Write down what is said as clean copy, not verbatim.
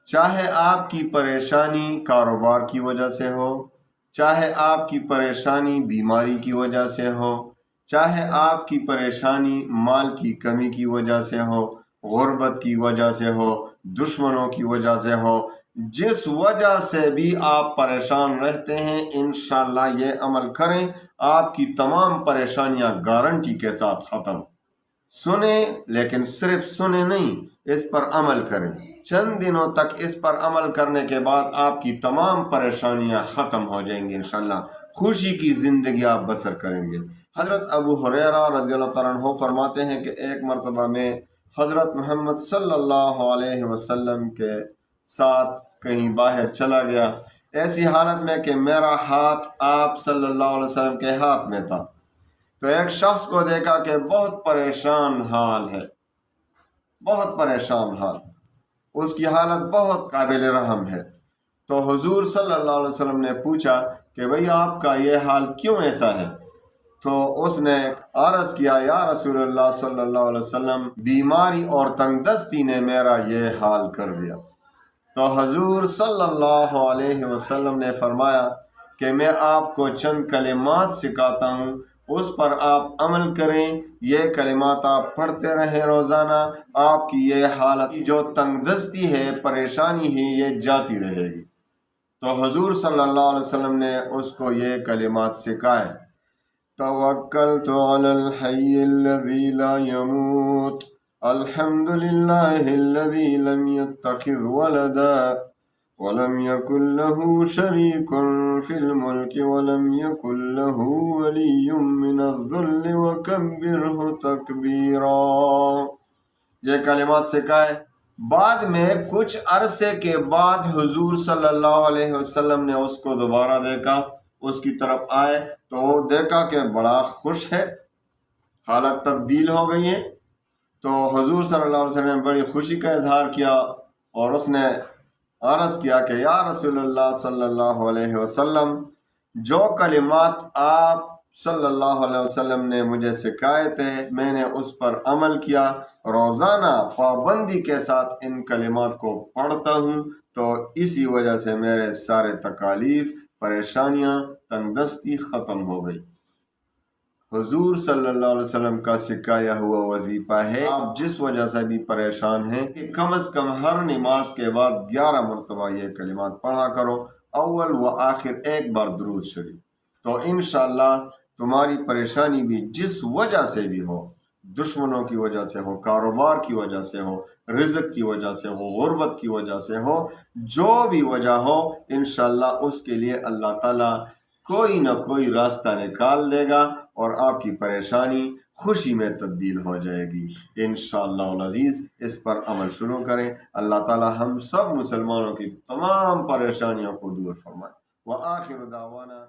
چاہے آپ کی پریشانی کاروبار کی وجہ سے ہو، چاہے آپ کی پریشانی بیماری کی وجہ سے ہو، چاہے آپ کی پریشانی مال کی کمی کی وجہ سے ہو، غربت کی وجہ سے ہو، دشمنوں کی وجہ سے ہو، جس وجہ سے بھی آپ پریشان رہتے ہیں، انشاءاللہ یہ عمل کریں، آپ کی تمام پریشانیاں گارنٹی کے ساتھ ختم۔ سنیں، لیکن صرف سنیں نہیں، اس پر عمل کریں۔ چند دنوں تک اس پر عمل کرنے کے بعد آپ کی تمام پریشانیاں ختم ہو جائیں گی انشاءاللہ، خوشی کی زندگی آپ بسر کریں گے۔ حضرت ابو ہریرہ رضی اللہ تعالیٰ عنہ فرماتے ہیں کہ ایک مرتبہ میں حضرت محمد صلی اللہ علیہ وسلم کے ساتھ کہیں باہر چلا گیا، ایسی حالت میں کہ میرا ہاتھ آپ صلی اللہ علیہ وسلم کے ہاتھ میں تھا، تو ایک شخص کو دیکھا کہ بہت پریشان حال ہے، بہت پریشان حال، اس کی حالت بہت قابل رحم ہے۔ تو حضور صلی اللہ علیہ وسلم نے پوچھا کہ بھئی آپ کا یہ حال کیوں ایسا ہے؟ تو اس نے عرض کیا، یا رسول اللہ صلی اللہ علیہ وسلم، بیماری اور تنگ دستی نے میرا یہ حال کر دیا۔ تو حضور صلی اللہ علیہ وسلم نے فرمایا کہ میں آپ کو چند کلمات سکھاتا ہوں، اس پر آپ عمل کریں، یہ کلمات آپ پڑھتے رہیں روزانہ، آپ کی یہ حالت جو تنگ دستی ہے، پریشانی ہے، یہ جاتی رہے گی۔ تو حضور صلی اللہ علیہ وسلم نے اس کو یہ کلمات سکھائے، توکلت علی الحی الذی لا يموت، الحمد للہ الذی لم يتخذ ولدا ولم يكن له شريك في الملك ولم يكن له ولي من الذل وكبره تكبيرا۔ یہ کلمات سکھائے۔ بعد میں کچھ عرصے کے بعد حضور صلی اللہ علیہ وسلم نے اس کو دوبارہ دیکھا، اس کی طرف آئے تو دیکھا کہ بڑا خوش ہے، حالت تبدیل ہو گئی ہے۔ تو حضور صلی اللہ علیہ وسلم نے بڑی خوشی کا اظہار کیا اور اس نے عرض کیا کہ یا رسول اللہ صلی اللہ علیہ وسلم، جو کلمات آپ صلی اللہ علیہ وسلم نے مجھے سکھائے تھے، میں نے اس پر عمل کیا، روزانہ پابندی کے ساتھ ان کلمات کو پڑھتا ہوں، تو اسی وجہ سے میرے سارے تکالیف، پریشانیاں، تنگ دستی ختم ہو گئی۔ حضور صلی اللہ علیہ وسلم کا سکھایا ہوا وظیفہ ہے، آپ جس وجہ سے بھی پریشان ہیں، کہ کم از کم ہر نماز کے بعد 11 مرتبہ یہ کلمات پڑھا کرو، اول و آخر ایک بار درود شریف، تو انشاءاللہ تمہاری پریشانی بھی جس وجہ سے بھی ہو، دشمنوں کی وجہ سے ہو، کاروبار کی وجہ سے ہو، رزق کی وجہ سے ہو، غربت کی وجہ سے ہو، جو بھی وجہ ہو، انشاءاللہ اس کے لیے اللہ تعالیٰ کوئی نہ کوئی راستہ نکال دے گا اور آپ کی پریشانی خوشی میں تبدیل ہو جائے گی انشاءاللہ العزیز۔ اس پر عمل شروع کریں، اللہ تعالیٰ ہم سب مسلمانوں کی تمام پریشانیوں کو دور فرمائے۔ وآخر دعوانا